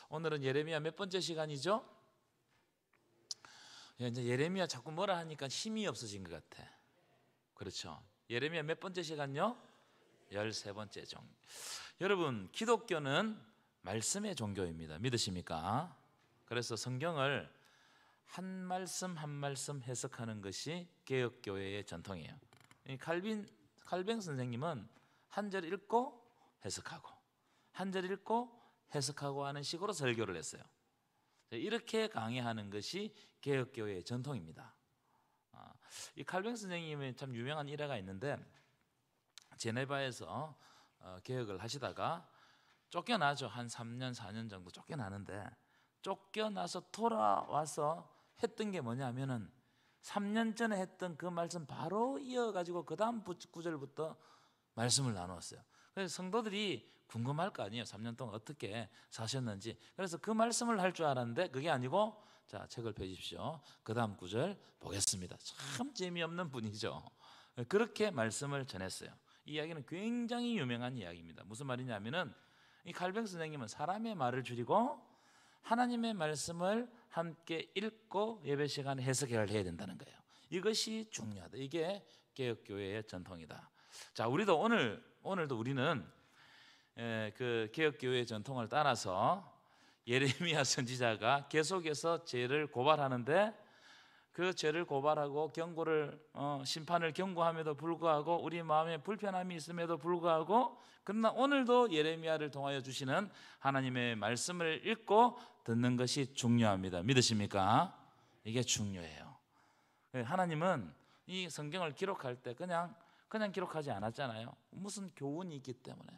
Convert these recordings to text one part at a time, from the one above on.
오늘은 예레미야 몇 번째 시간이죠? 이제 예레미야 자꾸 뭐라 하니까 힘이 없어진 것 같아. 그렇죠? 예레미야 몇 번째 시간요? 13번째 종. 여러분, 기독교는 말씀의 종교입니다. 믿으십니까? 그래서 성경을 한 말씀 한 말씀 해석하는 것이 개혁교회의 전통이에요. 칼뱅 선생님은 한 절 읽고 해석하고, 한 절 읽고 해석하고 하는 식으로 설교를 했어요. 이렇게 강의하는 것이 개혁교회의 전통입니다. 이 칼뱅 선생님의 참 유명한 일화가 있는데, 제네바에서 개혁을 하시다가 쫓겨나죠. 한 3년 4년 정도 쫓겨나는데, 쫓겨나서 돌아와서 했던 게 뭐냐면은 3년 전에 했던 그 말씀 바로 이어가지고 그 다음 구절부터 말씀을 나누었어요. 그래서 성도들이 궁금할 거 아니에요. 3년 동안 어떻게 사셨는지. 그래서 그 말씀을 할 줄 알았는데 그게 아니고, 자, 책을 펴십시오. 그 다음 구절 보겠습니다. 참 재미없는 분이죠. 그렇게 말씀을 전했어요. 이 이야기는 굉장히 유명한 이야기입니다. 무슨 말이냐면은, 이 칼뱅 선생님은 사람의 말을 줄이고 하나님의 말씀을 함께 읽고 예배 시간에 해석을 해야 된다는 거예요. 이것이 중요하다. 이게 개혁교회의 전통이다. 자, 우리도 오늘도 우리는 그 개혁교회의 전통을 따라서 예레미야 선지자가 계속해서 죄를 고발하는데, 그 죄를 고발하고 심판을 경고함에도 불구하고 우리 마음에 불편함이 있음에도 불구하고, 그러나 오늘도 예레미야를 통하여 주시는 하나님의 말씀을 읽고 듣는 것이 중요합니다. 믿으십니까? 이게 중요해요. 하나님은 이 성경을 기록할 때 그냥 기록하지 않았잖아요. 무슨 교훈이 있기 때문에,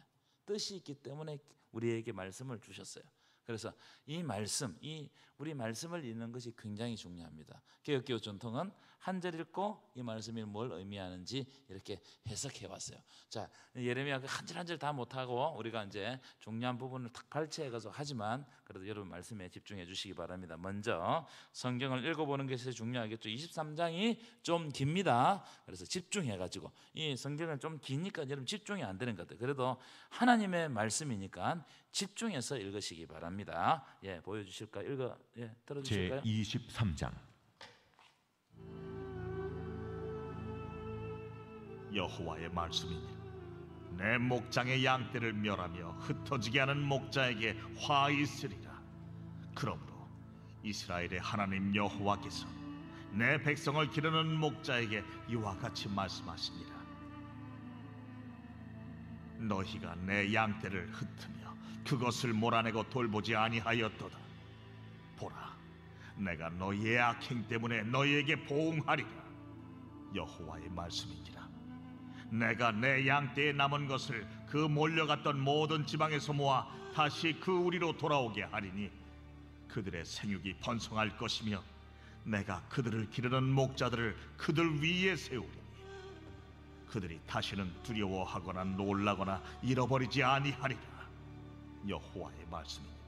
뜻이 있기 때문에 우리에게 말씀을 주셨어요. 그래서 이 우리 말씀을 읽는 것이 굉장히 중요합니다. 개혁교회 전통은 한 절 읽고 이 말씀이 뭘 의미하는지 이렇게 해석해 왔어요. 자, 예레미야가 한 절 한 절 다 못하고 우리가 이제 중요한 부분을 탁 발췌해서 하지만, 그래도 여러분 말씀에 집중해 주시기 바랍니다. 먼저 성경을 읽어보는 것이 중요하겠죠. 23장이 좀 깁니다. 그래서 집중해가지고, 이 성경은 좀 기니까 여러분 집중이 안 되는 것 같아요. 그래도 하나님의 말씀이니까 집중해서 읽으시기 바랍니다. 예, 보여주실까요? 들어주실까요? 제 23장. 여호와의 말씀이니, 내 목장의 양떼를 멸하며 흩어지게 하는 목자에게 화 있으리라. 그러므로 이스라엘의 하나님 여호와께서 내 백성을 기르는 목자에게 이와 같이 말씀하시니라. 너희가 내 양떼를 흩으며 그것을 몰아내고 돌보지 아니하였도다. 보라, 내가 너희의 악행 때문에 너희에게 보응하리라. 여호와의 말씀이니라. 내가 내 양떼에 남은 것을 그 몰려갔던 모든 지방에서 모아 다시 그 우리로 돌아오게 하리니, 그들의 생육이 번성할 것이며 내가 그들을 기르는 목자들을 그들 위에 세우리니, 그들이 다시는 두려워하거나 놀라거나 잃어버리지 아니하리라. 여호와의 말씀이니라.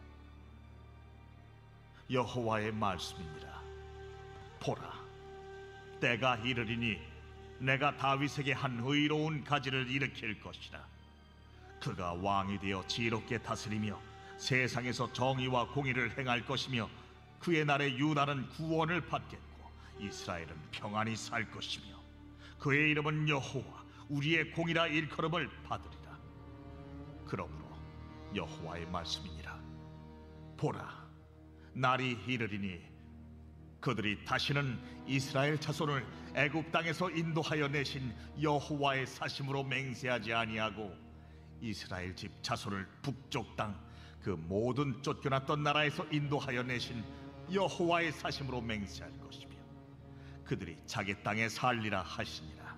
여호와의 말씀이니라. 보라, 때가 이르리니 내가 다윗에게 한 의로운 가지를 일으킬 것이라. 그가 왕이 되어 지혜롭게 다스리며 세상에서 정의와 공의를 행할 것이며, 그의 날에 유다는 구원을 받겠고 이스라엘은 평안히 살 것이며, 그의 이름은 여호와 우리의 공이라 일컬음을 받으리라. 그러므로 여호와의 말씀이니라. 보라, 날이 이르리니 그들이 다시는 이스라엘 자손을 애굽 땅에서 인도하여 내신 여호와의 사심으로 맹세하지 아니하고, 이스라엘 집 자손을 북쪽 땅 그 모든 쫓겨났던 나라에서 인도하여 내신 여호와의 사심으로 맹세할 것이며, 그들이 자기 땅에 살리라 하시니라.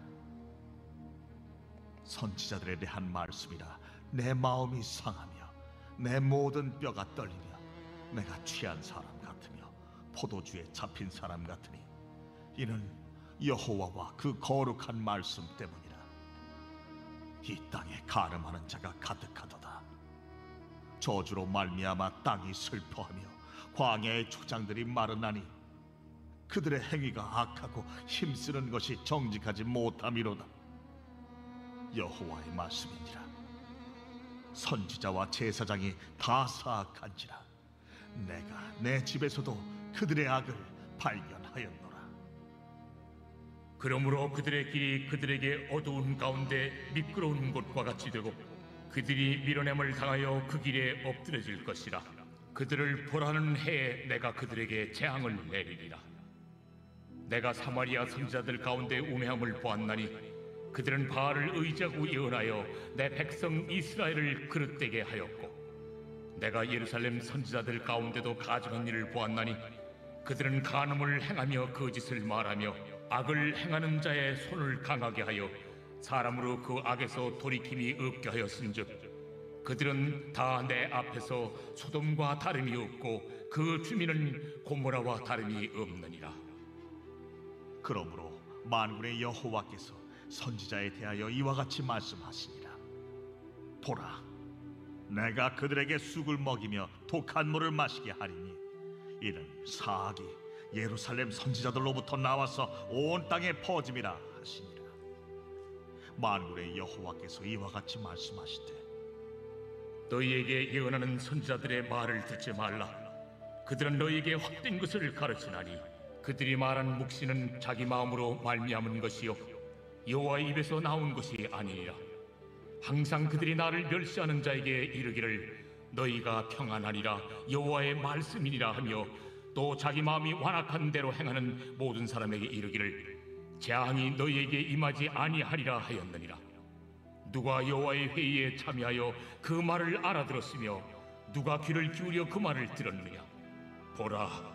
선지자들에 대한 말씀이라. 내 마음이 상하며 내 모든 뼈가 떨리며 내가 취한 사람 같으며 포도주에 잡힌 사람 같으니, 이는 여호와와 그 거룩한 말씀 때문이라. 이 땅에 간음하는 자가 가득하도다. 저주로 말미암아 땅이 슬퍼하며 광야의 초장들이 마르나니, 그들의 행위가 악하고 힘쓰는 것이 정직하지 못함이로다. 여호와의 말씀이니라. 선지자와 제사장이 다 사악한지라. 내가 내 집에서도 그들의 악을 발견하였노라. 그러므로 그들의 길이 그들에게 어두운 가운데 미끄러운 곳과 같이 되고 그들이 밀어냄을 당하여 그 길에 엎드려질 것이라. 그들을 벌하는 해에 내가 그들에게 재앙을 내리리라. 내가 사마리아 선지자들 가운데 우매함을 보았나니 그들은 바알을 의지하고 예언하여 내 백성 이스라엘을 그릇되게 하였고, 내가 예루살렘 선지자들 가운데도 가증한 일을 보았나니 그들은 간음을 행하며 거짓을 말하며 악을 행하는 자의 손을 강하게 하여 사람으로 그 악에서 돌이킴이 없게 하였은즉 그들은 다 내 앞에서 소돔과 다름이 없고 그 주민은 고모라와 다름이 없느니라. 그러므로 만군의 여호와께서 선지자에 대하여 이와 같이 말씀하시니라. 보라, 내가 그들에게 쑥을 먹이며 독한 물을 마시게 하리니 이는 사악이 예루살렘 선지자들로부터 나와서 온 땅에 퍼짐이라 하시니라. 만군의 여호와께서 이와 같이 말씀하시되, 너희에게 예언하는 선지자들의 말을 듣지 말라. 그들은 너희에게 헛된 것을 가르치나니 그들이 말한 묵시는 자기 마음으로 말미암은 것이요 여호와의 입에서 나온 것이 아니니라. 항상 그들이 나를 멸시하는 자에게 이르기를 너희가 평안하리라 여호와의 말씀이니라 하며, 또 자기 마음이 완악한 대로 행하는 모든 사람에게 이르기를 재앙이 너희에게 임하지 아니하리라 하였느니라. 누가 여호와의 회의에 참여하여 그 말을 알아들었으며 누가 귀를 기울여 그 말을 들었느냐? 보라,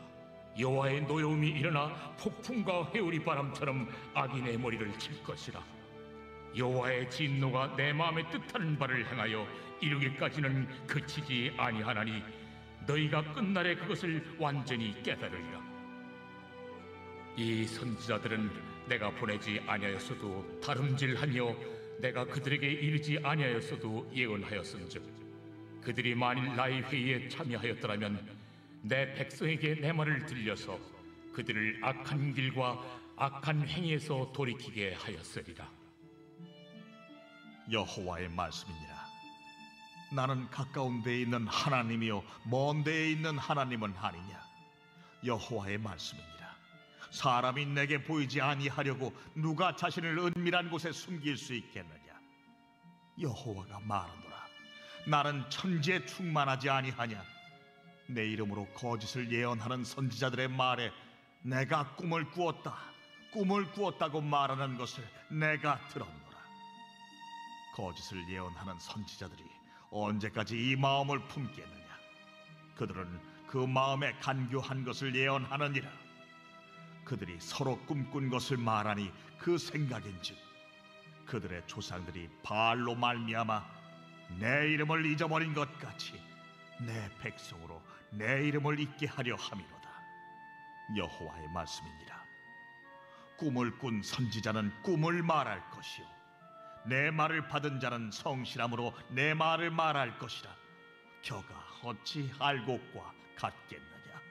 여호와의 노여움이 일어나 폭풍과 회오리 바람처럼 악인의 머리를 칠 것이라. 여호와의 진노가 내 마음에 뜻하는 바를 행하여 이르기까지는 그치지 아니하나니 너희가 끝날에 그것을 완전히 깨달으리라. 이 선지자들은 내가 보내지 아니하였어도 다름질하며 내가 그들에게 이르지 아니하였어도 예언하였은즉 그들이 만일 나의 회의에 참여하였더라면 내 백성에게 내 말을 들려서 그들을 악한 길과 악한 행위에서 돌이키게 하였으리라. 여호와의 말씀이니라. 나는 가까운 데에 있는 하나님이요 먼 데에 있는 하나님은 아니냐? 여호와의 말씀이니라. 사람이 내게 보이지 아니하려고 누가 자신을 은밀한 곳에 숨길 수 있겠느냐? 여호와가 말하노라. 나는 천지에 충만하지 아니하냐? 내 이름으로 거짓을 예언하는 선지자들의 말에 내가 꿈을 꾸었다고 말하는 것을 내가 들었노라. 거짓을 예언하는 선지자들이 언제까지 이 마음을 품겠느냐? 그들은 그 마음에 간교한 것을 예언하느니라. 그들이 서로 꿈꾼 것을 말하니 그 생각인즉 그들의 조상들이 바알로 말미암아 내 이름을 잊어버린 것 같이 내 백성으로 내 이름을 잊게 하려 함이로다. 여호와의 말씀이니라. 꿈을 꾼 선지자는 꿈을 말할 것이요 내 말을 받은 자는 성실함으로 내 말을 말할 것이라. 겨가 어찌 알곡과 같겠느냐?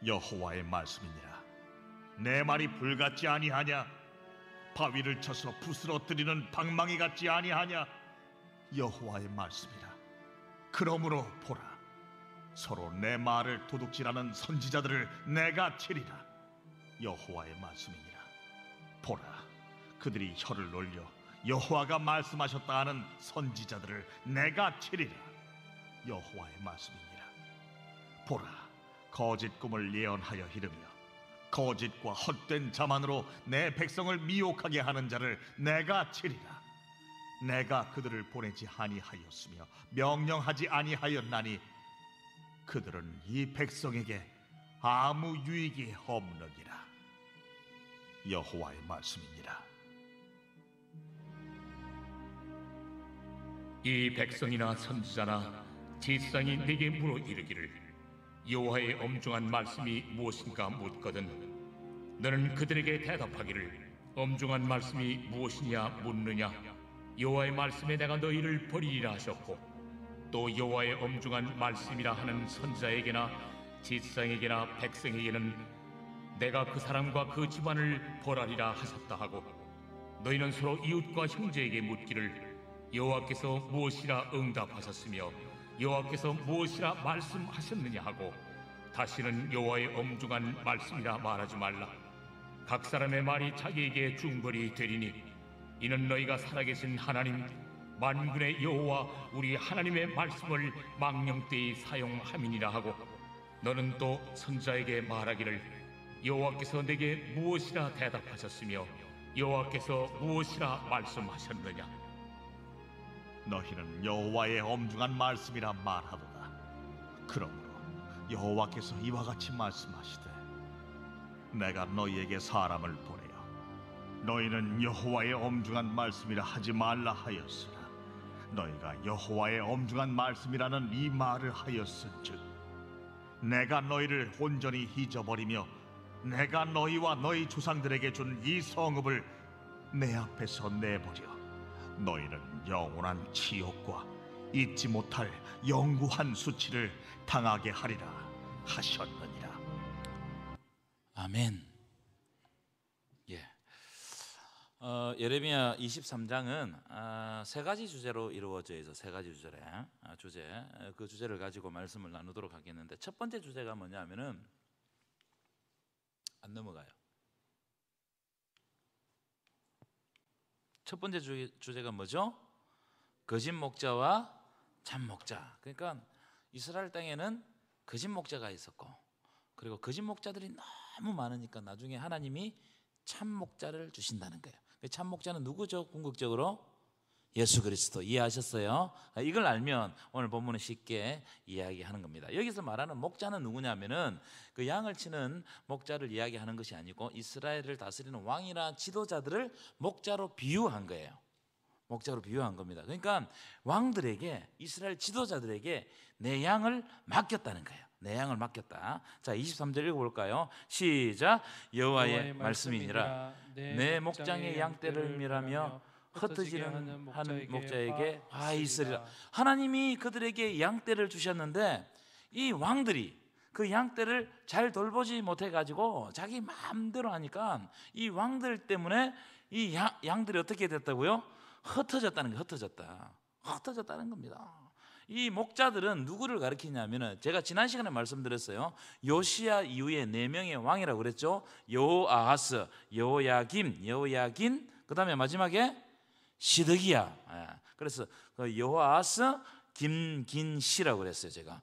여호와의 말씀이니라. 내 말이 불같지 아니하냐? 바위를 쳐서 부스러뜨리는 방망이 같지 아니하냐? 여호와의 말씀이라. 그러므로 보라, 서로 내 말을 도둑질하는 선지자들을 내가 치리라. 여호와의 말씀이니라. 보라, 그들이 혀를 놀려 여호와가 말씀하셨다 하는 선지자들을 내가 치리라. 여호와의 말씀이니라. 보라, 거짓 꿈을 예언하여 이르며 거짓과 헛된 자만으로 내 백성을 미혹하게 하는 자를 내가 치리라. 내가 그들을 보내지 아니하였으며 명령하지 아니하였나니 그들은 이 백성에게 아무 유익이 없느니라. 여호와의 말씀이니라. 이 백성이나 선지자나 지상이 내게 물어 이르기를 여호와의 엄중한 말씀이 무엇인가 묻거든 너는 그들에게 대답하기를 엄중한 말씀이 무엇이냐 묻느냐? 여호와의 말씀에 내가 너희를 버리리라 하셨고 또 여호와의 엄중한 말씀이라 하는 선지자에게나 지상에게나 백성에게는 내가 그 사람과 그 집안을 벌하리라 하셨다 하고 너희는 서로 이웃과 형제에게 묻기를 여호와께서 무엇이라 응답하셨으며 여호와께서 무엇이라 말씀하셨느냐 하고 다시는 여호와의 엄중한 말씀이라 말하지 말라. 각 사람의 말이 자기에게 중벌이 되리니 이는 너희가 살아계신 하나님 만군의 여호와 우리 하나님의 말씀을 망령되이 사용함이니라 하고 너는 또 선자에게 말하기를 여호와께서 내게 무엇이라 대답하셨으며 여호와께서 무엇이라 말씀하셨느냐. 너희는 여호와의 엄중한 말씀이라 말하도다. 그러므로 여호와께서 이와 같이 말씀하시되 내가 너희에게 사람을 보내어 너희는 여호와의 엄중한 말씀이라 하지 말라 하였으나 너희가 여호와의 엄중한 말씀이라는 이 말을 하였은즉 내가 너희를 온전히 잊어버리며 내가 너희와 너희 조상들에게 준 이 성읍을 내 앞에서 내버려 너희는 영원한 치욕과 잊지 못할 영구한 수치를 당하게 하리라 하셨느니라. 아멘. 예. 예레미야 23장은 세 가지 주제로 이루어져 있어. 세 가지 주제. 그 주제를 가지고 말씀을 나누도록 하겠는데 첫 번째 주제가 뭐냐면은 안 넘어가요. 첫 번째 주제가 뭐죠? 거짓 목자와 참 목자. 그러니까 이스라엘 땅에는 거짓 목자가 있었고 그리고 거짓 목자들이 너무 많으니까 나중에 하나님이 참 목자를 주신다는 거예요. 참 목자는 누구죠? 궁극적으로 예수 그리스도. 이해하셨어요? 이걸 알면 오늘 본문은 쉽게 이야기하는 겁니다. 여기서 말하는 목자는 누구냐면은 그 양을 치는 목자를 이야기하는 것이 아니고 이스라엘을 다스리는 왕이나 지도자들을 목자로 비유한 거예요. 목자로 비유한 겁니다. 그러니까 왕들에게 이스라엘 지도자들에게 내 양을 맡겼다는 거예요. 내 양을 맡겼다. 자, 23절 읽어볼까요? 시작. 여호와의 말씀이니라 내 목장의 양떼를 멸하며 흩어지는 하는 목자에게 화 있으리라. 하나님이 그들에게 양떼를 주셨는데 이 왕들이 그 양떼를 잘 돌보지 못해가지고 자기 마음대로 하니까 이 왕들 때문에 이 양들이 어떻게 됐다고요? 흩어졌다는 게 흩어졌다는 겁니다. 이 목자들은 누구를 가리키냐면은 제가 지난 시간에 말씀드렸어요. 요시야 이후에 4명의 왕이라고 그랬죠. 여호아하스, 여호야긴, 그 다음에 마지막에 시드기야. 그래서 여호아하스, 김긴시라고 그랬어요. 제가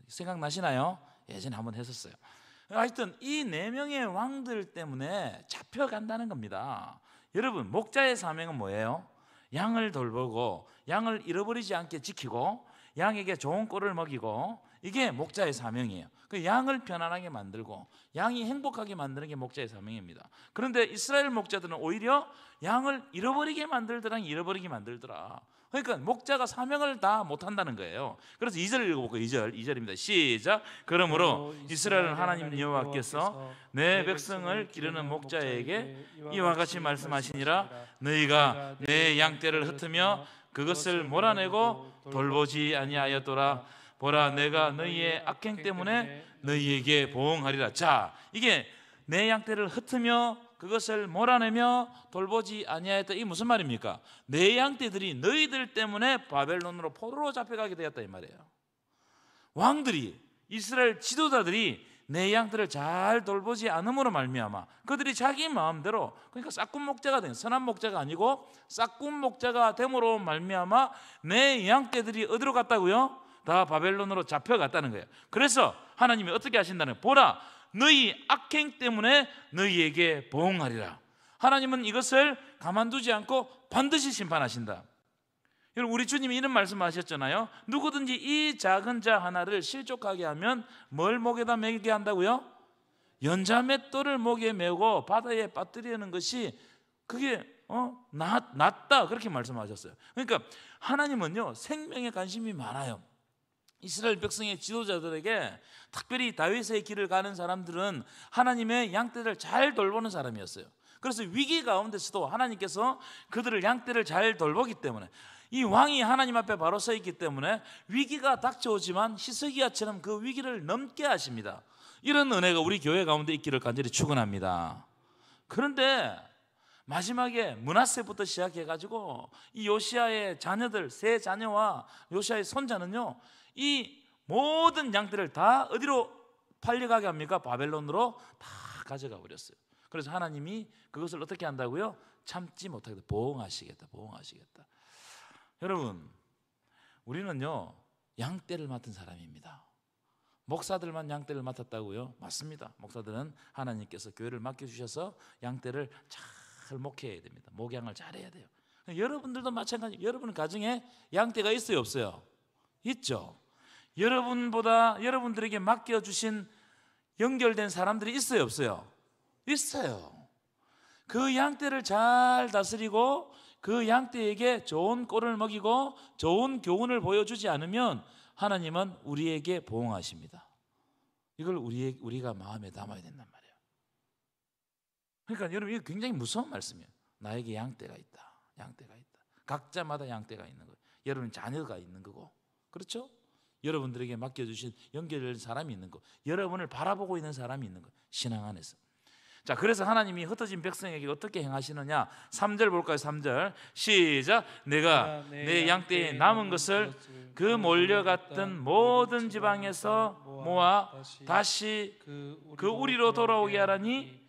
생각나시나요? 예전에 한번 했었어요. 하여튼 이 4명의 왕들 때문에 잡혀간다는 겁니다. 여러분, 목자의 사명은 뭐예요? 양을 돌보고 양을 잃어버리지 않게 지키고 양에게 좋은 꼴을 먹이고, 이게 목자의 사명이에요. 그 양을 편안하게 만들고 양이 행복하게 만드는 게 목자의 사명입니다. 그런데 이스라엘 목자들은 오히려 양을 잃어버리게 만들더라. 그러니까 목자가 사명을 다 못한다는 거예요. 그래서 2절 읽어볼까요? 2절입니다. 시작. 그러므로 이스라엘은 하나님 여호와께서 내 백성을 기르는 목자에게 이와 같이 말씀하시니라. 너희가 내 양떼를 흩으며 그것을 몰아내고 돌보지 아니하였더라. 보라, 내가 너희의 악행 때문에 너희에게 보응하리라. 자, 이게 내 양떼를 흩으며 그것을 몰아내며 돌보지 아니하였다. 이게 무슨 말입니까? 내 양떼들이 너희들 때문에 바벨론으로 포로로 잡혀가게 되었다 이 말이에요. 왕들이, 이스라엘 지도자들이 내 양들을 잘 돌보지 않음으로 말미암아 그들이 자기 마음대로, 그러니까 싹군 목자가 된, 선한 목자가 아니고 싹군 목자가 됨으로 말미암아 내 양떼들이 어디로 갔다고요? 다 바벨론으로 잡혀갔다는 거예요. 그래서 하나님이 어떻게 하신다는 거예요? 보라, 너희 악행 때문에 너희에게 보응하리라. 하나님은 이것을 가만두지 않고 반드시 심판하신다. 여러분, 우리 주님이 이런 말씀하셨잖아요. 누구든지 이 작은 자 하나를 실족하게 하면 뭘 목에다 매게 한다고요? 연자맷돌을 목에 메고 바다에 빠뜨리는 것이 그게 낫다, 그렇게 말씀하셨어요. 그러니까 하나님은요, 생명에 관심이 많아요. 이스라엘 백성의 지도자들에게, 특별히 다윗의 길을 가는 사람들은 하나님의 양떼를 잘 돌보는 사람이었어요. 그래서 위기 가운데서도 하나님께서 그들을 양떼를 잘 돌보기 때문에, 이 왕이 하나님 앞에 바로 서 있기 때문에 위기가 닥쳐오지만 히스기야처럼 그 위기를 넘게 하십니다. 이런 은혜가 우리 교회 가운데 있기를 간절히 축원합니다. 그런데 마지막에 므낫세부터 시작해가지고 이 요시야의 자녀들, 세 자녀와 요시야의 손자는요, 이 모든 양떼를 다 어디로 팔려가게 합니까? 바벨론으로 다 가져가 버렸어요. 그래서 하나님이 그것을 어떻게 한다고요? 참지 못하게 보응하시겠다. 보응하시겠다. 여러분, 우리는요 양떼를 맡은 사람입니다. 목사들만 양떼를 맡았다고요? 맞습니다. 목사들은 하나님께서 교회를 맡겨주셔서 양떼를 잘 목회해야 됩니다. 목양을 잘해야 돼요. 여러분들도 마찬가지. 여러분 가정에 양떼가 있어요, 없어요? 있죠. 여러분보다 여러분들에게 맡겨주신 연결된 사람들이 있어요, 없어요? 있어요. 그 양떼를 잘 다스리고 그 양떼에게 좋은 꼴을 먹이고 좋은 교훈을 보여주지 않으면 하나님은 우리에게 보응하십니다. 이걸 우리가 마음에 담아야 된단 말이에요. 그러니까 여러분, 이거 굉장히 무서운 말씀이에요. 나에게 양떼가 있다. 양떼가 있다. 각자마다 양떼가 있는 거예요. 여러분 자녀가 있는 거고, 그렇죠? 여러분들에게 맡겨주신 연결된 사람이 있는 거, 여러분을 바라보고 있는 사람이 있는 거, 신앙 안에서. 자, 그래서 하나님이 흩어진 백성에게 어떻게 행하시느냐? 3절 볼까요? 3절 시작. 내가 내 양떼에 남은 것을 그 몰려갔던 모든 지방에서 모아 다시 그 우리로 돌아오게 하라니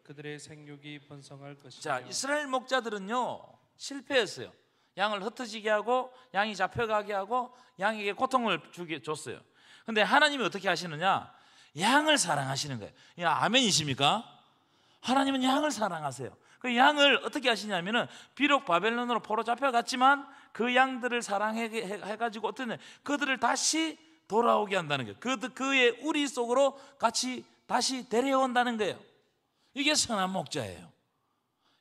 그들의 생육이 번성할 것이며. 자, 이스라엘 목자들은요 실패했어요. 양을 흩어지게 하고 양이 잡혀가게 하고 양에게 고통을 줬어요. 근데 하나님이 어떻게 하시느냐? 양을 사랑하시는 거예요. 아멘이십니까? 하나님은 양을 사랑하세요. 그 양을 어떻게 하시냐면은 비록 바벨론으로 포로 잡혀갔지만 그 양들을 사랑해가지고 어떤 그들을 다시 돌아오게 한다는 거예요. 그의 우리 속으로 같이 다시 데려온다는 거예요. 이게 선한 목자예요.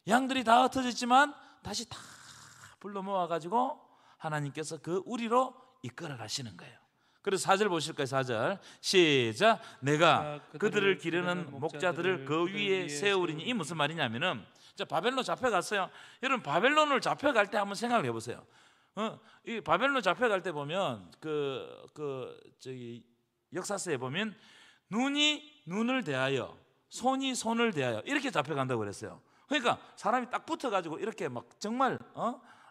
양들이 다 흩어졌지만 다시 다 불러 모아가지고 하나님께서 그 우리로 이끌어 가시는 거예요. 그래서 4절 보실까요? 4절 시작. 내가 그들을 기르는 목자들을 그 위에 세우리니. 이 무슨 말이냐면은, 자, 바벨론 잡혀갔어요. 여러분, 바벨론을 잡혀갈 때 한번 생각을 해보세요. 이 바벨론 잡혀갈 때 보면 저기 역사서에 보면 눈이 눈을 대하여 손이 손을 대하여 이렇게 잡혀간다고 그랬어요. 그러니까 사람이 딱 붙어가지고 이렇게 막 정말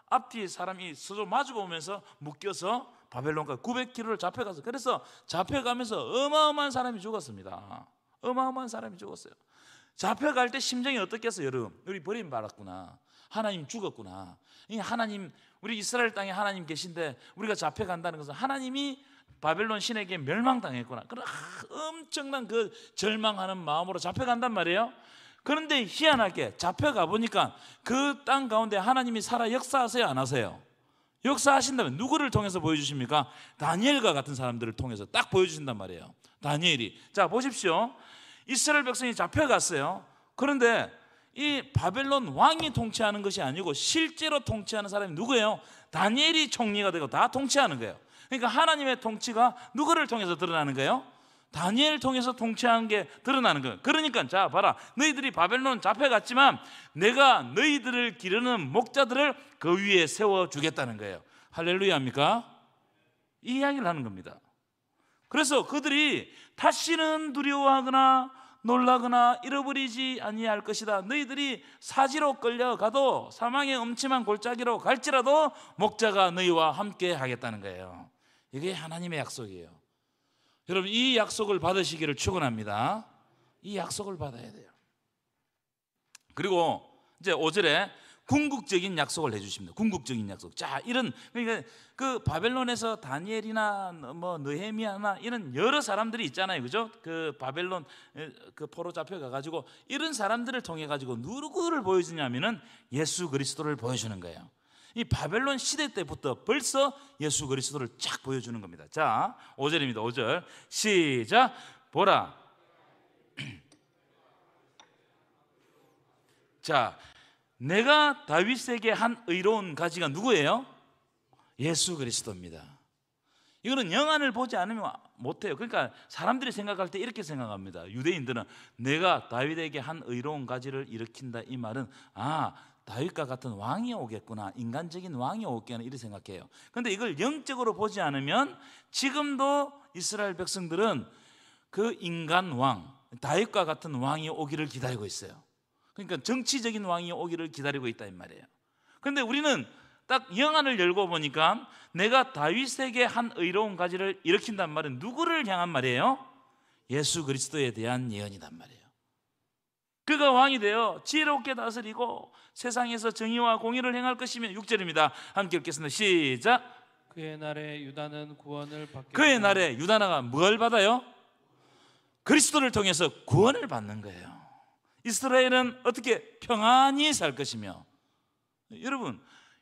앞뒤 사람이 서로 마주 보면서 묶여서 바벨론까지 900km를 잡혀가서, 그래서 잡혀가면서 어마어마한 사람이 죽었습니다. 어마어마한 사람이 죽었어요. 잡혀갈 때 심정이 어떻겠어요? 여러분, 우리 버림받았구나, 하나님 죽었구나, 하나님, 우리 이스라엘 땅에 하나님 계신데 우리가 잡혀간다는 것은 하나님이 바벨론 신에게 멸망당했구나, 그런 엄청난 그 절망하는 마음으로 잡혀간단 말이에요. 그런데 희한하게 잡혀가 보니까 그 땅 가운데 하나님이 살아 역사하세요, 안 하세요? 역사하신다면 누구를 통해서 보여주십니까? 다니엘과 같은 사람들을 통해서 딱 보여주신단 말이에요. 다니엘이. 자, 보십시오. 이스라엘 백성이 잡혀갔어요. 그런데 이 바벨론 왕이 통치하는 것이 아니고 실제로 통치하는 사람이 누구예요? 다니엘이 총리가 되고 다 통치하는 거예요. 그러니까 하나님의 통치가 누구를 통해서 드러나는 거예요? 다니엘을 통해서 통치한 게 드러나는 거예요. 그러니까 자, 봐라, 너희들이 바벨론 잡혀갔지만 내가 너희들을 기르는 목자들을 그 위에 세워주겠다는 거예요. 할렐루야입니까? 이 이야기를 하는 겁니다. 그래서 그들이 다시는 두려워하거나 놀라거나 잃어버리지 아니할 것이다. 너희들이 사지로 끌려가도 사망의 음침한 골짜기로 갈지라도 목자가 너희와 함께 하겠다는 거예요. 이게 하나님의 약속이에요. 여러분, 이 약속을 받으시기를 축원합니다. 이 약속을 받아야 돼요. 그리고 이제 5절에 궁극적인 약속을 해주십니다. 궁극적인 약속. 자, 이런, 그러니까 그 바벨론에서 다니엘이나 뭐 느헤미야나 이런 여러 사람들이 있잖아요, 그죠? 그 바벨론 그 포로 잡혀가 가지고 이런 사람들을 통해 가지고 누구를 보여주냐면은 예수 그리스도를 보여주는 거예요. 이 바벨론 시대 때부터 벌써 예수 그리스도를 쫙 보여주는 겁니다. 자, 5절입니다. 5절 시작. 보라. 자, 내가 다윗에게 한 의로운 가지가 누구예요? 예수 그리스도입니다. 이거는 영안을 보지 않으면 못해요. 그러니까 사람들이 생각할 때 이렇게 생각합니다. 유대인들은 내가 다윗에게 한 의로운 가지를 일으킨다, 이 말은 다윗과 같은 왕이 오겠구나, 인간적인 왕이 오겠구나, 이렇게 생각해요. 그런데 이걸 영적으로 보지 않으면 지금도 이스라엘 백성들은 그 인간 왕, 다윗과 같은 왕이 오기를 기다리고 있어요. 그러니까 정치적인 왕이 오기를 기다리고 있다, 이 말이에요. 그런데 우리는 딱 영안을 열고 보니까 내가 다윗에게 한 의로운 가지를 일으킨단 말은 누구를 향한 말이에요? 예수 그리스도에 대한 예언이란 말이에요. 그가 왕이 되어 지혜롭게 다스리고 세상에서 정의와 공의를 행할 것이며 6절입니다. 함께 읽겠습니다. 시작. 그의 날에 유다는 구원을 받겠고 그의 날에 유다나가 뭘 받아요? 그리스도를 통해서 구원을 받는 거예요. 이스라엘은 어떻게 평안히 살 것이며, 여러분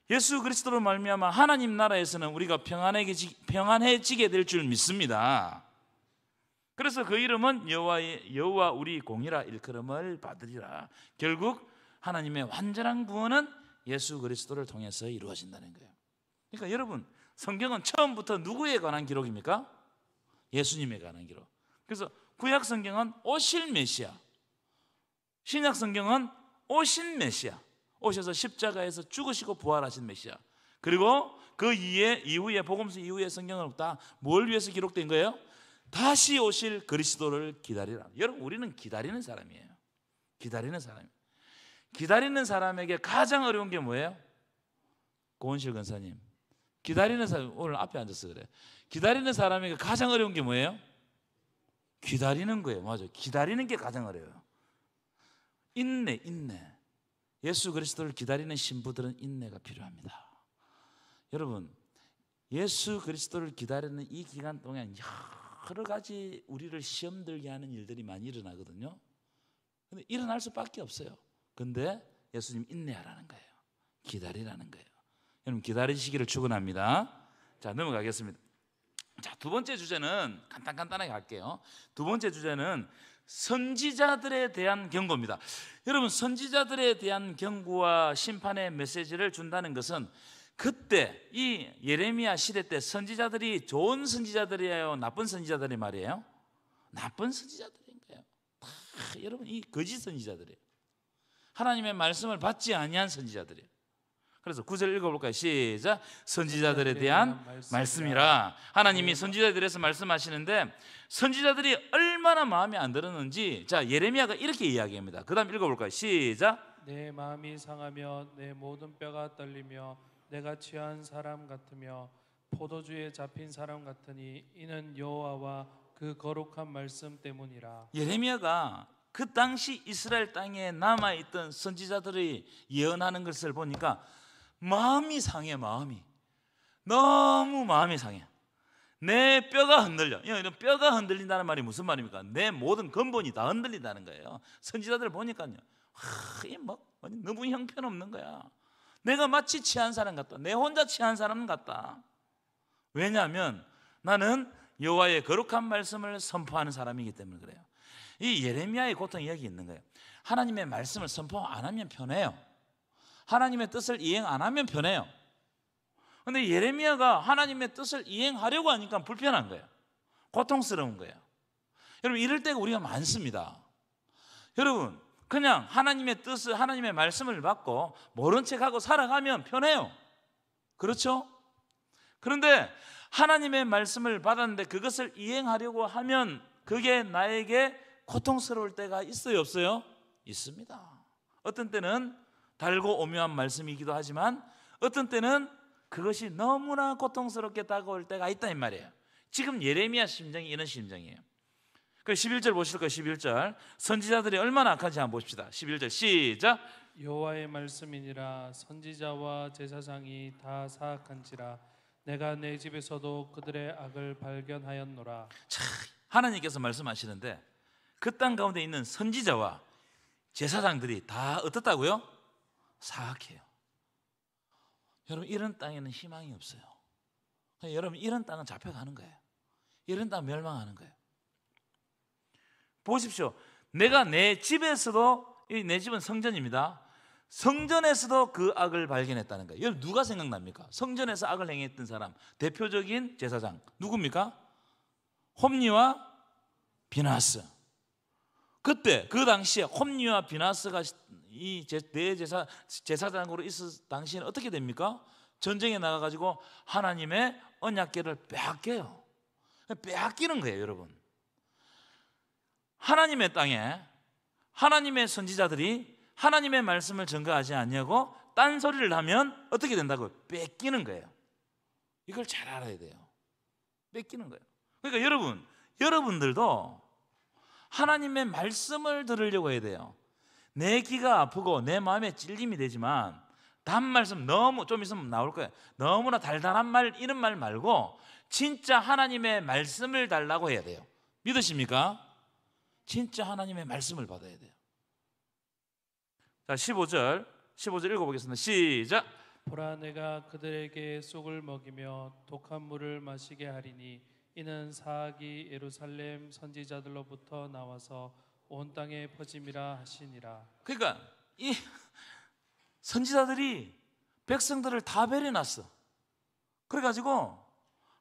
예수 그리스도로 말미암아 하나님 나라에서는 우리가 평안해지게 될 줄 믿습니다. 그래서 그 이름은 여호와 우리 공이라 일컬음을 받으리라. 결국 하나님의 완전한 구원은 예수 그리스도를 통해서 이루어진다는 거예요. 그러니까 여러분, 성경은 처음부터 누구에 관한 기록입니까? 예수님에 관한 기록. 그래서 구약 성경은 오실 메시아, 신약 성경은 오신 메시아, 오셔서 십자가에서 죽으시고 부활하신 메시아, 그리고 그 이후에 복음서 이후의 성경은 다 뭘 위해서 기록된 거예요? 다시 오실 그리스도를 기다리라. 여러분, 우리는 기다리는 사람이에요. 기다리는 사람. 기다리는 사람에게 가장 어려운 게 뭐예요? 고은실 권사님, 기다리는 사람, 오늘 앞에 앉아서 그래. 기다리는 사람에게 가장 어려운 게 뭐예요? 기다리는 거예요. 맞아요. 기다리는 게 가장 어려워요. 인내. 예수 그리스도를 기다리는 신부들은 인내가 필요합니다. 여러분, 예수 그리스도를 기다리는 이 기간 동안 여러 가지 우리를 시험 들게 하는 일들이 많이 일어나거든요. 근데 일어날 수밖에 없어요. 근데 예수님 인내하라는 거예요. 기다리라는 거예요. 여러분, 기다리시기를 축원합니다. 자, 넘어가겠습니다. 자, 두 번째 주제는 간단하게 갈게요. 두 번째 주제는 선지자들에 대한 경고입니다. 여러분, 선지자들에 대한 경고와 심판의 메시지를 준다는 것은 그때 이 예레미야 시대 때 선지자들이 좋은 선지자들이에요, 나쁜 선지자들이 말이에요? 나쁜 선지자들인 거예요. 다 여러분, 이 거짓 선지자들이에요. 하나님의 말씀을 받지 아니한 선지자들이에요. 그래서 9절 읽어볼까요? 시작. 선지자들에 대한 말씀이라. 하나님이 선지자들에서 말씀하시는데 선지자들이 얼마나 마음에 안 들었는지, 자, 예레미야가 이렇게 이야기합니다. 그 다음 읽어볼까요? 시작. 내 마음이 상하며 내 모든 뼈가 떨리며 내가 취한 사람 같으며 포도주에 잡힌 사람 같으니 이는 여호와와 그 거룩한 말씀 때문이라. 예레미야가 그 당시 이스라엘 땅에 남아있던 선지자들이 예언하는 것을 보니까 마음이 상해. 마음이 너무 마음이 상해. 내 뼈가 흔들려. 이런 뼈가 흔들린다는 말이 무슨 말입니까? 내 모든 근본이 다 흔들린다는 거예요. 선지자들 보니까요, 너무 형편없는 거야. 내가 마치 취한 사람 같다. 내 혼자 취한 사람 같다. 왜냐하면 나는 여호와의 거룩한 말씀을 선포하는 사람이기 때문에 그래요. 이 예레미야의 고통이 여기 있는 거예요. 하나님의 말씀을 선포 안 하면 편해요. 하나님의 뜻을 이행 안 하면 편해요. 그런데 예레미야가 하나님의 뜻을 이행하려고 하니까 불편한 거예요. 고통스러운 거예요. 여러분, 이럴 때가 우리가 많습니다. 여러분, 그냥 하나님의 뜻을, 하나님의 말씀을 받고 모른 척하고 살아가면 편해요. 그렇죠? 그런데 하나님의 말씀을 받았는데 그것을 이행하려고 하면 그게 나에게 고통스러울 때가 있어요, 없어요? 있습니다. 어떤 때는 달고 오묘한 말씀이기도 하지만 어떤 때는 그것이 너무나 고통스럽게 다가올 때가 있다 이 말이에요. 지금 예레미야 심정이 이런 심정이에요. 그 11절 보실까요? 11절. 선지자들이 얼마나 악한지 한번 봅시다. 11절 시작. 여호와의 말씀이니라. 선지자와 제사장이 다 사악한지라. 내가 내 집에서도 그들의 악을 발견하였노라. 자, 하나님께서 말씀하시는데 그 땅 가운데 있는 선지자와 제사장들이 다 어떻다고요? 사악해요. 여러분, 이런 땅에는 희망이 없어요. 여러분, 이런 땅은 잡혀가는 거예요. 이런 땅은 멸망하는 거예요. 보십시오. 내가 내 집에서도, 내 집은 성전입니다. 성전에서도 그 악을 발견했다는 거예요. 여러분, 누가 생각납니까? 성전에서 악을 행했던 사람, 대표적인 제사장 누굽니까? 홈리와 비나스. 그때 그 당시에 홈리와 비나스가 이 대제사장으로 있을 당시에는 어떻게 됩니까? 전쟁에 나가가지고 하나님의 언약궤를 빼앗겨요. 빼앗기는 거예요, 여러분. 하나님의 땅에 하나님의 선지자들이 하나님의 말씀을 전가하지 않냐고 딴소리를 하면 어떻게 된다고요? 뺏기는 거예요. 이걸 잘 알아야 돼요. 뺏기는 거예요. 그러니까 여러분들도 하나님의 말씀을 들으려고 해야 돼요. 내 귀가 아프고 내 마음에 찔림이 되지만 단말씀 너무 좀 있으면 나올 거예요. 너무나 달달한 말 이런 말 말고 진짜 하나님의 말씀을 달라고 해야 돼요. 믿으십니까? 진짜 하나님의 말씀을 받아야 돼요. 자, 15절 읽어보겠습니다. 시작. 보라, 내가 그들에게 쑥을 먹이며 독한 물을 마시게 하리니 이는 사악이 예루살렘 선지자들로부터 나와서 온 땅에 퍼짐이라 하시니라. 그러니까 이 선지자들이 백성들을 다 배려놨어. 그래가지고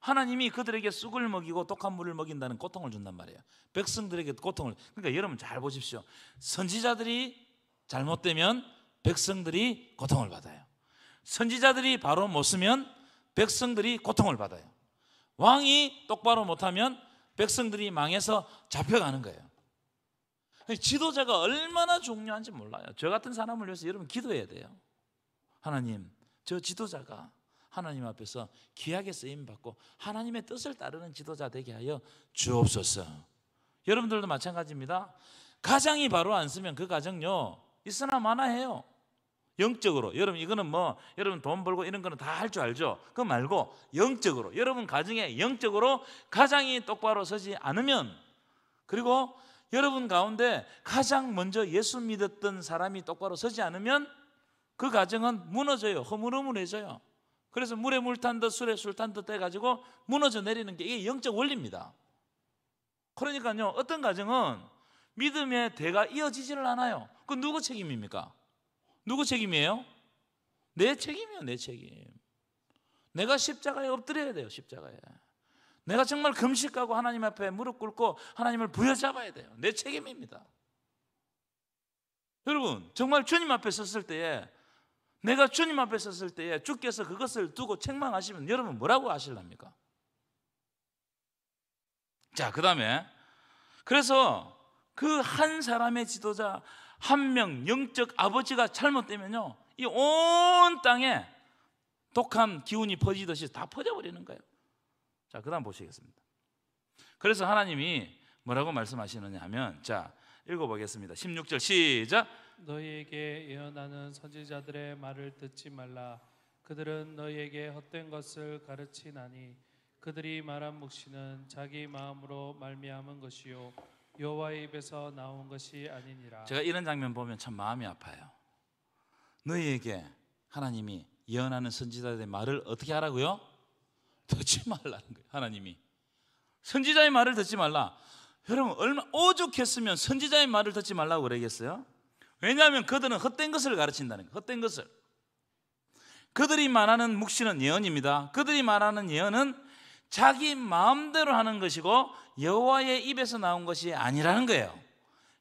하나님이 그들에게 쑥을 먹이고 독한 물을 먹인다는 고통을 준단 말이에요. 백성들에게 고통을. 그러니까 여러분 잘 보십시오. 선지자들이 잘못되면 백성들이 고통을 받아요. 선지자들이 바로 못 쓰면 백성들이 고통을 받아요. 왕이 똑바로 못하면 백성들이 망해서 잡혀가는 거예요. 지도자가 얼마나 중요한지 몰라요. 저 같은 사람을 위해서 여러분 기도해야 돼요. 하나님, 저 지도자가 하나님 앞에서 귀하게 쓰임받고 하나님의 뜻을 따르는 지도자 되게 하여 주옵소서. 여러분들도 마찬가지입니다. 가장이 바로 안 쓰면 그 가정요 있으나 마나해요. 영적으로. 여러분 이거는 뭐 여러분 돈 벌고 이런 거는 다 할 줄 알죠. 그거 말고 영적으로, 여러분 가정에 영적으로 가장이 똑바로 서지 않으면, 그리고 여러분 가운데 가장 먼저 예수 믿었던 사람이 똑바로 서지 않으면 그 가정은 무너져요. 허물허물해져요. 그래서 물에 물 탄 듯 술에 술 탄 듯 해가지고 무너져 내리는 게 이게 영적 원리입니다. 그러니까요 어떤 가정은 믿음의 대가 이어지지를 않아요. 그 누구 책임입니까? 누구 책임이에요? 내 책임이에요. 내 책임. 내가 십자가에 엎드려야 돼요. 십자가에. 내가 정말 금식하고 하나님 앞에 무릎 꿇고 하나님을 부여잡아야 돼요. 내 책임입니다. 여러분 정말 주님 앞에 섰을 때에, 내가 주님 앞에 섰을 때에 주께서 그것을 두고 책망하시면 여러분 뭐라고 하실랍니까? 자, 그 다음에 그래서 그 한 사람의 지도자 한 명 영적 아버지가 잘못되면요 이 온 땅에 독한 기운이 퍼지듯이 다 퍼져버리는 거예요. 자, 그 다음 보시겠습니다. 그래서 하나님이 뭐라고 말씀하시느냐 하면, 자 읽어보겠습니다. 16절 시작. 너희에게 예언하는 선지자들의 말을 듣지 말라. 그들은 너희에게 헛된 것을 가르치나니 그들이 말한 묵시는 자기 마음으로 말미암은 것이요 여호와의 입에서 나온 것이 아니니라. 제가 이런 장면 보면 참 마음이 아파요. 너희에게 하나님이 예언하는 선지자들의 말을 어떻게 하라고요? 듣지 말라는 거예요. 하나님이 선지자의 말을 듣지 말라. 여러분 얼마나 오죽했으면 선지자의 말을 듣지 말라고 그러겠어요? 왜냐하면 그들은 헛된 것을 가르친다는 거예요. 헛된 것을. 그들이 말하는 묵시는 예언입니다. 그들이 말하는 예언은 자기 마음대로 하는 것이고 여호와의 입에서 나온 것이 아니라는 거예요.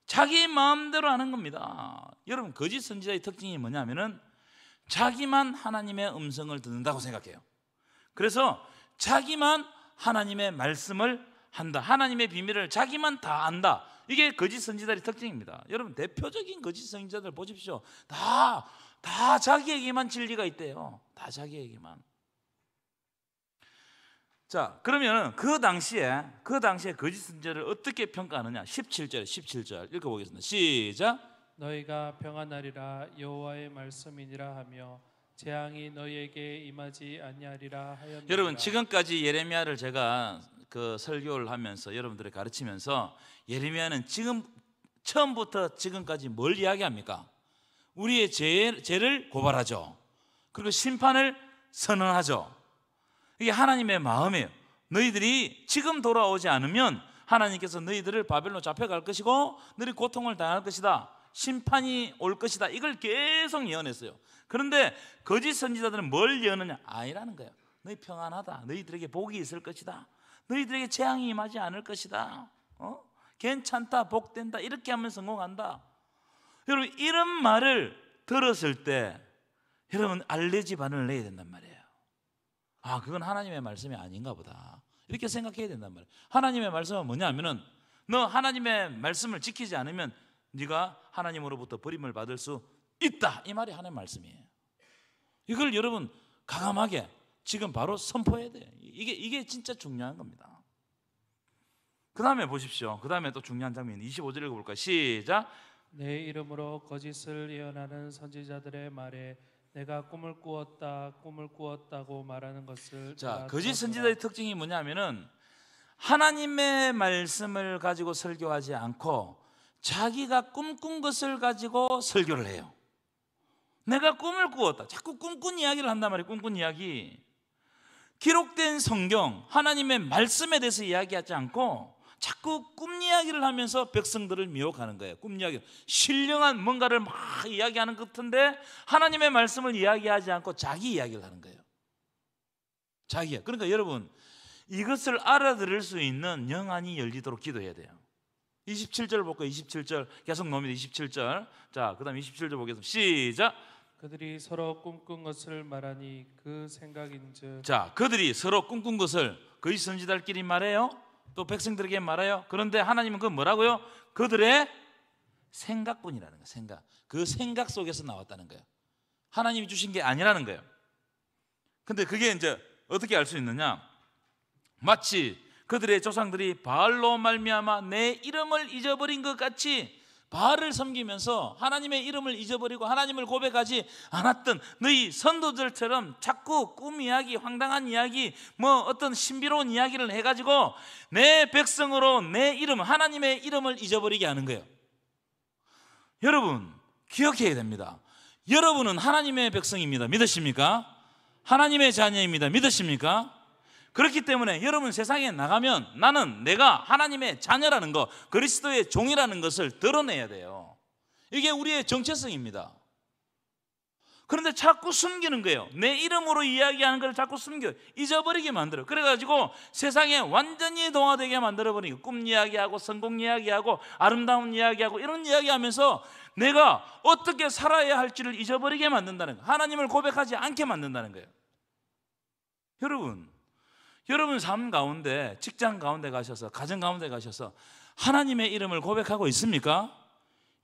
자기 마음대로 하는 겁니다. 여러분 거짓 선지자의 특징이 뭐냐면은 자기만 하나님의 음성을 듣는다고 생각해요. 그래서 자기만 하나님의 말씀을 한다. 하나님의 비밀을 자기만 다 안다. 이게 거짓 선지자의 특징입니다. 여러분 대표적인 거짓 선지자들 보십시오. 다 자기에게만 진리가 있대요. 다 자기에게만. 자, 그러면 그 당시에 거짓 선지자를 어떻게 평가하느냐? 17절 읽어보겠습니다. 시작. 너희가 평안하리라 여호와의 말씀이니라 하며 재앙이 너희에게 임하지 아니하리라 하였느니라. 여러분 지금까지 예레미야를 제가 그 설교를 하면서 여러분들을 가르치면서 예레미야는 지금 처음부터 지금까지 뭘 이야기합니까? 우리의 죄를 고발하죠. 그리고 심판을 선언하죠. 이게 하나님의 마음이에요. 너희들이 지금 돌아오지 않으면 하나님께서 너희들을 바벨론 잡혀갈 것이고 너희 고통을 당할 것이다. 심판이 올 것이다. 이걸 계속 예언했어요. 그런데 거짓 선지자들은 뭘 예언하냐? 아니라는 거예요. 너희 평안하다. 너희들에게 복이 있을 것이다. 너희들에게 재앙이 임하지 않을 것이다. 괜찮다. 복된다. 이렇게 하면 성공한다. 여러분 이런 말을 들었을 때 여러분 알레지 반응을 내야 된단 말이에요. 아, 그건 하나님의 말씀이 아닌가 보다. 이렇게 생각해야 된단 말이에요. 하나님의 말씀은 뭐냐면은 너 하나님의 말씀을 지키지 않으면 네가 하나님으로부터 버림을 받을 수 있다. 이 말이 하나님의 말씀이에요. 이걸 여러분 과감하게 지금 바로 선포해야 돼요. 이게 진짜 중요한 겁니다. 그 다음에 보십시오. 그 다음에 또 중요한 장면 25절 읽어볼까요? 시작. 내 이름으로 거짓을 예언하는 선지자들의 말에 내가 꿈을 꾸었다고 말하는 것을 자, 내가 거짓 들었노라. 선지자의 특징이 뭐냐면은 하나님의 말씀을 가지고 설교하지 않고 자기가 꿈꾼 것을 가지고 설교를 해요. 내가 꿈을 꾸었다. 자꾸 꿈꾼 이야기를 한단 말이에요. 꿈꾼 이야기. 기록된 성경 하나님의 말씀에 대해서 이야기하지 않고 자꾸 꿈 이야기를 하면서 백성들을 미혹하는 거예요. 꿈 이야기, 신령한 뭔가를 막 이야기하는 것 같은데 하나님의 말씀을 이야기하지 않고 자기 이야기를 하는 거예요. 자기야. 그러니까 여러분, 이것을 알아들을 수 있는 영안이 열리도록 기도해야 돼요. 27절 볼까요? 27절 계속 나옵니다. 27절. 자, 그 다음 27절 보겠습니다. 시작. 그들이 서로 꿈꾼 것을 말하니 그 생각인즉. 자, 그들이 서로 꿈꾼 것을 거짓 선지자들끼리 말해요. 또 백성들에게 말해요. 그런데 하나님은 그 뭐라고요? 그들의 생각뿐이라는 거예요. 생각. 그 생각 속에서 나왔다는 거예요. 하나님이 주신 게 아니라는 거예요. 근데 그게 이제 어떻게 알 수 있느냐? 마치 그들의 조상들이 바알로 말미암아 내 이름을 잊어버린 것 같이 바알을 섬기면서 하나님의 이름을 잊어버리고 하나님을 고백하지 않았던 너희 선도들처럼 자꾸 꿈 이야기, 황당한 이야기, 뭐 어떤 신비로운 이야기를 해가지고 내 백성으로 내 이름, 하나님의 이름을 잊어버리게 하는 거예요. 여러분 기억해야 됩니다. 여러분은 하나님의 백성입니다. 믿으십니까? 하나님의 자녀입니다. 믿으십니까? 그렇기 때문에 여러분 세상에 나가면 나는 내가 하나님의 자녀라는 것, 그리스도의 종이라는 것을 드러내야 돼요. 이게 우리의 정체성입니다. 그런데 자꾸 숨기는 거예요. 내 이름으로 이야기하는 걸 자꾸 숨겨요. 잊어버리게 만들어요. 그래가지고 세상에 완전히 동화되게 만들어버리고 꿈 이야기하고 성공 이야기하고 아름다운 이야기하고 이런 이야기하면서 내가 어떻게 살아야 할지를 잊어버리게 만든다는 거예요. 하나님을 고백하지 않게 만든다는 거예요. 여러분 삶 가운데, 직장 가운데 가셔서, 가정 가운데 가셔서 하나님의 이름을 고백하고 있습니까?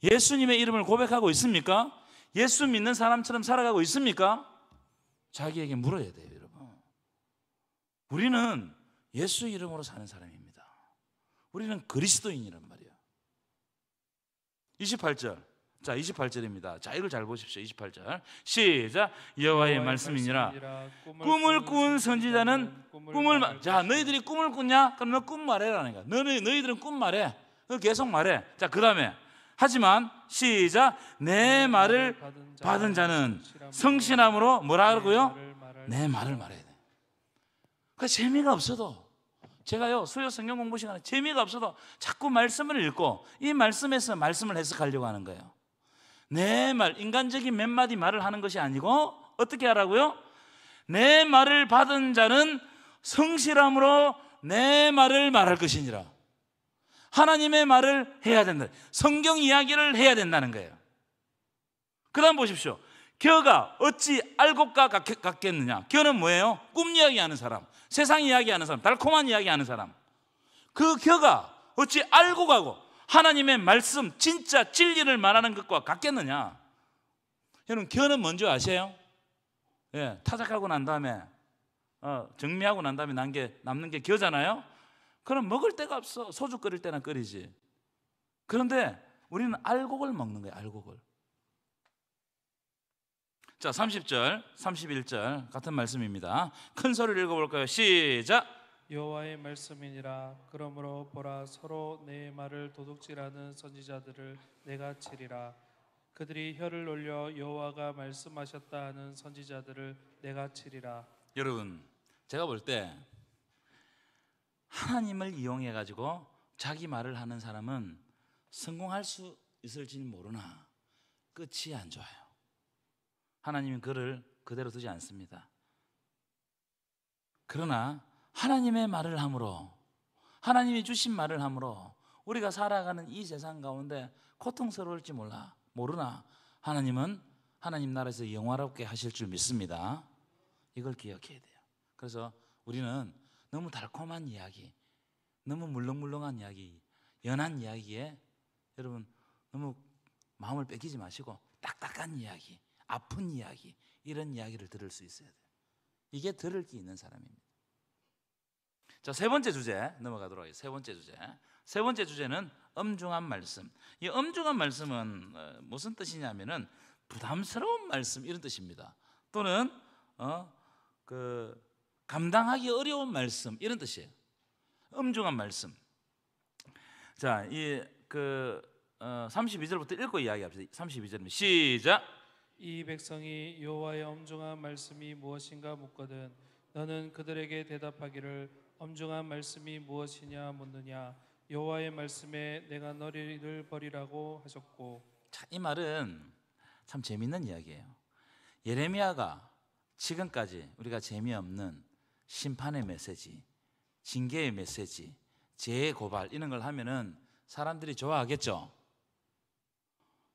예수님의 이름을 고백하고 있습니까? 예수 믿는 사람처럼 살아가고 있습니까? 자기에게 물어야 돼요, 여러분. 우리는 예수 이름으로 사는 사람입니다. 우리는 그리스도인이란 말이에요. 28절. 자, 28절입니다. 자, 이걸 잘 보십시오. 28절. 시작. 여호와의 말씀이니라. 꿈을 꾼 선지자는 꿈을 자, 너희들이 꿈을 꾼냐? 그럼 너 꿈 말해라는 거야. 너희들은 꿈 말해. 계속 말해. 자, 그다음에 하지만 시작. 내 말을 받은 자는 성실함으로 뭐라 그러고요? 내 말을 말해야 돼. 그 재미가 없어도 제가요 수요 성경 공부 시간에 재미가 없어도 자꾸 말씀을 읽고 이 말씀에서 말씀을 해석하려고 하는 거예요. 내 말, 인간적인 몇 마디 말을 하는 것이 아니고 어떻게 하라고요? 내 말을 받은 자는 성실함으로 내 말을 말할 것이니라. 하나님의 말을 해야 된다. 성경 이야기를 해야 된다는 거예요. 그 다음 보십시오. 겨가 어찌 알고가 같겠느냐. 겨는 뭐예요? 꿈 이야기하는 사람, 세상 이야기하는 사람, 달콤한 이야기하는 사람. 그 겨가 어찌 알고 가고 하나님의 말씀, 진짜 진리를 말하는 것과 같겠느냐. 여러분 겨는 뭔지 아세요? 예, 타작하고 난 다음에 정리하고 난 다음에 남는 게 겨잖아요. 그럼 먹을 데가 없어. 소주 끓일 때나 끓이지. 그런데 우리는 알곡을 먹는 거예요. 알곡을. 자, 30절, 31절 같은 말씀입니다. 큰 소리를 읽어볼까요? 시작. 여호와의 말씀이니라. 그러므로 보라, 서로 내 말을 도둑질하는 선지자들을 내가 치리라. 그들이 혀를 올려 여호와가 말씀하셨다 하는 선지자들을 내가 치리라. 여러분, 제가 볼 때 하나님을 이용해 가지고 자기 말을 하는 사람은 성공할 수 있을지는 모르나 끝이 안 좋아요. 하나님은 그를 그대로 두지 않습니다. 그러나 하나님의 말을 함으로, 하나님이 주신 말을 함으로 우리가 살아가는 이 세상 가운데 고통스러울지 모르나 하나님은 하나님 나라에서 영화롭게 하실 줄 믿습니다. 이걸 기억해야 돼요. 그래서 우리는 너무 달콤한 이야기, 너무 물렁물렁한 이야기, 연한 이야기에 여러분 너무 마음을 뺏기지 마시고 딱딱한 이야기, 아픈 이야기, 이런 이야기를 들을 수 있어야 돼요. 이게 들을 게 있는 사람입니다. 자, 세 번째 주제 넘어가도록 하겠습니다. 세 번째 주제. 세 번째 주제는 엄중한 말씀. 이 엄중한 말씀은 무슨 뜻이냐면은 부담스러운 말씀 이런 뜻입니다. 또는 감당하기 어려운 말씀 이런 뜻이에요. 엄중한 말씀. 자, 32절부터 읽고 이야기합시다. 32절입니다. 시작. 이 백성이 여호와의 엄중한 말씀이 무엇인가 묻거든 너는 그들에게 대답하기를 엄중한 말씀이 무엇이냐 묻느냐 여호와의 말씀에 내가 너희를 버리라고 하셨고. 자, 이 말은 참 재밌는 이야기예요. 예레미야가 지금까지 우리가 재미없는 심판의 메시지, 징계의 메시지, 재해 고발 이런 걸 하면은 사람들이 좋아하겠죠?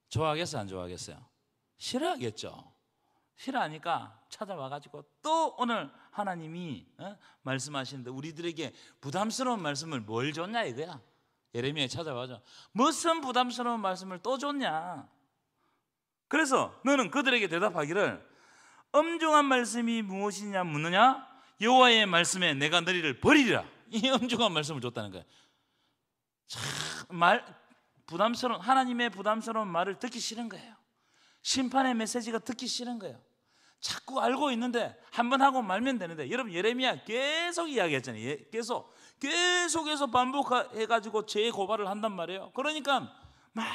좋아하겠어요? 안 좋아하겠어요? 싫어하겠죠? 싫어하니까 찾아와가지고 또 오늘 하나님이 말씀하시는데 우리들에게 부담스러운 말씀을 뭘 줬냐 이거야. 예레미야에 찾아와죠. 무슨 부담스러운 말씀을 또 줬냐. 그래서 너는 그들에게 대답하기를 엄중한 말씀이 무엇이냐 묻느냐 여호와의 말씀에 내가 너희를 버리리라. 이 엄중한 말씀을 줬다는 거예요. 참 부담스러운 하나님의 부담스러운 말을 듣기 싫은 거예요. 심판의 메시지가 듣기 싫은 거예요. 자꾸 알고 있는데 한 번 하고 말면 되는데 여러분 예레미야 계속 이야기했잖아요. 계속해서 반복해가지고 죄 고발을 한단 말이에요. 그러니까 막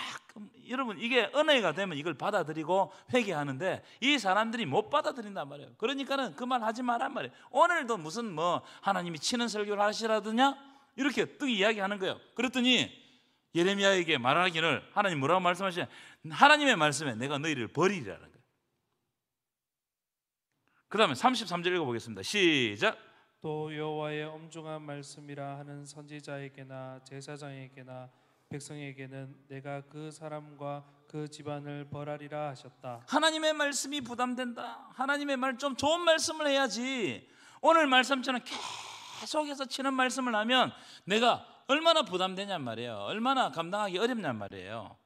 여러분 이게 은혜가 되면 이걸 받아들이고 회개하는데 이 사람들이 못 받아들인단 말이에요. 그러니까는 그 말 하지 마란 말이에요. 오늘도 무슨 하나님이 치는 설교를 하시라더냐 이렇게 또 이야기하는 거예요. 그랬더니 예레미야에게 말하기를 하나님 뭐라고 말씀하시냐 하나님의 말씀에 내가 너희를 버리리라는 거예요. 그 다음에 33절 읽어보겠습니다. 시작. 또 여호와의 엄중한 말씀이라 하는 선지자에게나 제사장에게나 백성에게는 내가 그 사람과 그 집안을 벌하리라 하셨다. 하나님의 말씀이 부담된다. 하나님의 말 좀 좋은 말씀을 해야지. 오늘 말씀처럼 계속해서 치는 말씀을 하면 내가 얼마나 부담되냔 말이에요. 얼마나 감당하기 어렵냔 말이에요.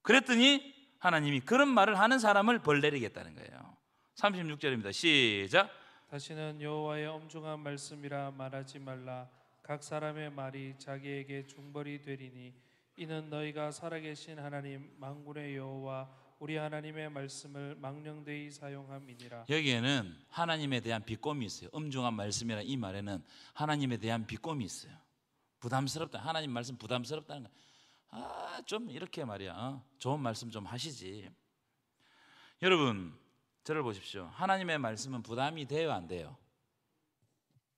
그랬더니 하나님이 그런 말을 하는 사람을 벌 내리겠다는 거예요. 36절입니다. 시작. 다시는 여호와의 엄중한 말씀이라 말하지 말라. 각 사람의 말이 자기에게 중벌이 되리니 이는 너희가 살아계신 하나님 만군의 여호와 우리 하나님의 말씀을 망령되이 사용함이니라. 여기에는 하나님에 대한 비꼼이 있어요. 엄중한 말씀이라 이 말에는 하나님에 대한 비꼼이 있어요. 부담스럽다. 하나님 말씀 부담스럽다는 거. 좀 이렇게 말이야. 좋은 말씀 좀 하시지. 여러분 저를 보십시오. 하나님의 말씀은 부담이 돼요, 안 돼요?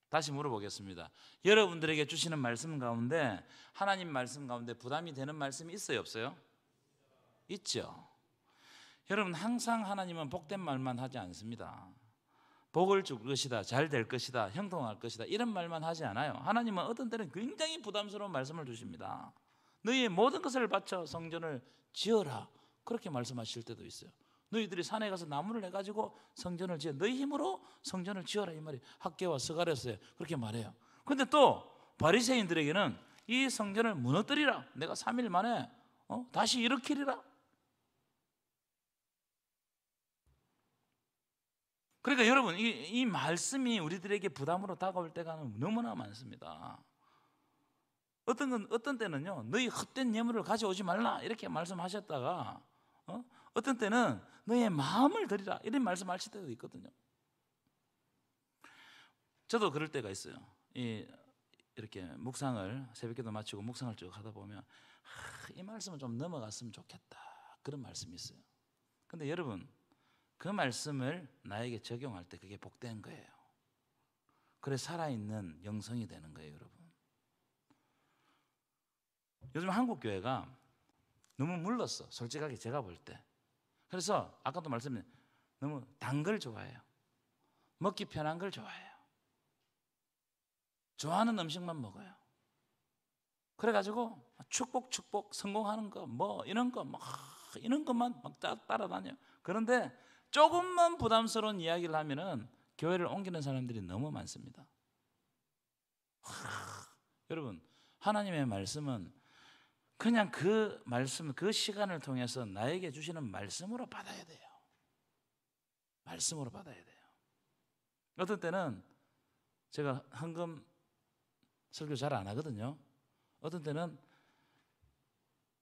다시 물어보겠습니다. 여러분들에게 주시는 말씀 가운데 하나님 말씀 가운데 부담이 되는 말씀이 있어요, 없어요? 있죠. 여러분 항상 하나님은 복된 말만 하지 않습니다. 복을 줄 것이다, 잘 될 것이다, 형통할 것이다 이런 말만 하지 않아요. 하나님은 어떤 때는 굉장히 부담스러운 말씀을 주십니다. 너희의 모든 것을 바쳐 성전을 지어라 그렇게 말씀하실 때도 있어요. 너희들이 산에 가서 나무를 해가지고 성전을 지어 너희 힘으로 성전을 지어라 이 말이 학개와 스가랴서에 그렇게 말해요. 그런데 또 바리새인들에게는 이 성전을 무너뜨리라 내가 3일 만에 다시 일으키리라. 그러니까 여러분 이 말씀이 우리들에게 부담으로 다가올 때가 너무나 많습니다. 어떤 때는요 너희 헛된 예물을 가져오지 말라 이렇게 말씀하셨다가 어떤 때는 너의 마음을 드리라 이런 말씀하실 때도 있거든요. 저도 그럴 때가 있어요. 이렇게 묵상을 새벽기도 마치고 묵상을 쭉 하다 보면 이 말씀은 좀 넘어갔으면 좋겠다 그런 말씀이 있어요. 근데 여러분 그 말씀을 나에게 적용할 때 그게 복된 거예요. 그래 살아있는 영성이 되는 거예요. 여러분 요즘 한국 교회가 너무 물렀어. 솔직하게 제가 볼 때. 그래서 아까도 말씀드린 너무 단 걸 좋아해요. 먹기 편한 걸 좋아해요. 좋아하는 음식만 먹어요. 그래가지고 축복 성공하는 거 뭐 이런 것만 막 따라다녀요. 그런데 조금만 부담스러운 이야기를 하면은 교회를 옮기는 사람들이 너무 많습니다. 여러분 하나님의 말씀은 그냥 그 말씀 그 시간을 통해서 나에게 주시는 말씀으로 받아야 돼요. 말씀으로 받아야 돼요. 어떤 때는 제가 헌금 설교 잘 안 하거든요. 어떤 때는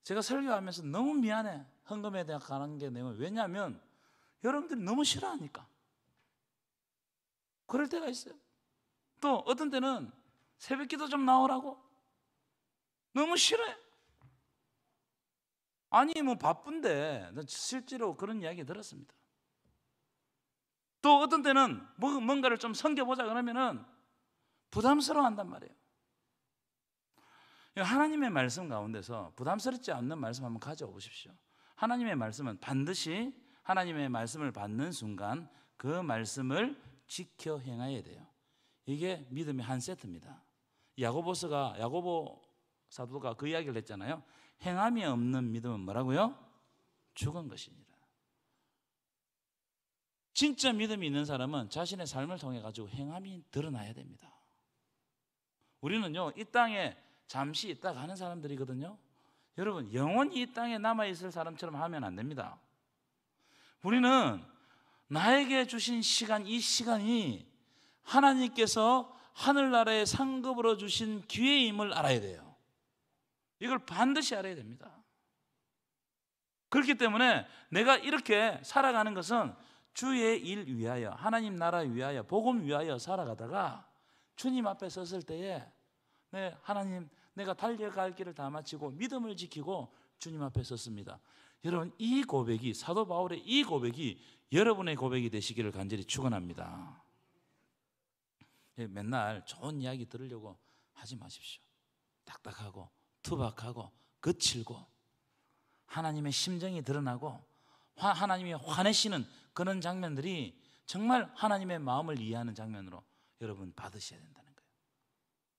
제가 설교하면서 너무 미안해, 헌금에 대한 가는 게 내면. 왜냐하면 여러분들이 너무 싫어하니까. 그럴 때가 있어요. 또 어떤 때는 새벽기도 좀 나오라고 너무 싫어해. 아니 뭐 바쁜데. 실제로 그런 이야기 들었습니다. 또 어떤 때는 뭔가를 좀 섬겨보자 그러면은 부담스러워한단 말이에요. 하나님의 말씀 가운데서 부담스럽지 않는 말씀 한번 가져와 보십시오. 하나님의 말씀은 반드시 하나님의 말씀을 받는 순간 그 말씀을 지켜 행해야 돼요. 이게 믿음의 한 세트입니다. 야고보 사도가 그 이야기를 했잖아요. 행함이 없는 믿음은 뭐라고요? 죽은 것이니라. 진짜 믿음이 있는 사람은 자신의 삶을 통해 가지고 행함이 드러나야 됩니다. 우리는요, 이 땅에 잠시 있다 가는 사람들이거든요. 여러분, 영원히 이 땅에 남아있을 사람처럼 하면 안 됩니다. 우리는 나에게 주신 시간, 이 시간이 하나님께서 하늘나라의 상급으로 주신 기회임을 알아야 돼요. 이걸 반드시 알아야 됩니다. 그렇기 때문에 내가 이렇게 살아가는 것은 주의 일 위하여, 하나님 나라 위하여, 복음 위하여 살아가다가 주님 앞에 섰을 때에 하나님, 내가 달려갈 길을 다 마치고 믿음을 지키고 주님 앞에 섰습니다. 여러분, 이 고백이, 사도 바울의 이 고백이 여러분의 고백이 되시기를 간절히 축원합니다. 맨날 좋은 이야기 들으려고 하지 마십시오. 딱딱하고 투박하고 거칠고 하나님의 심정이 드러나고 하나님이 화내시는 그런 장면들이 정말 하나님의 마음을 이해하는 장면으로 여러분 받으셔야 된다는 거예요.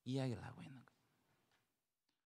이야기를 하고 있는 거예요.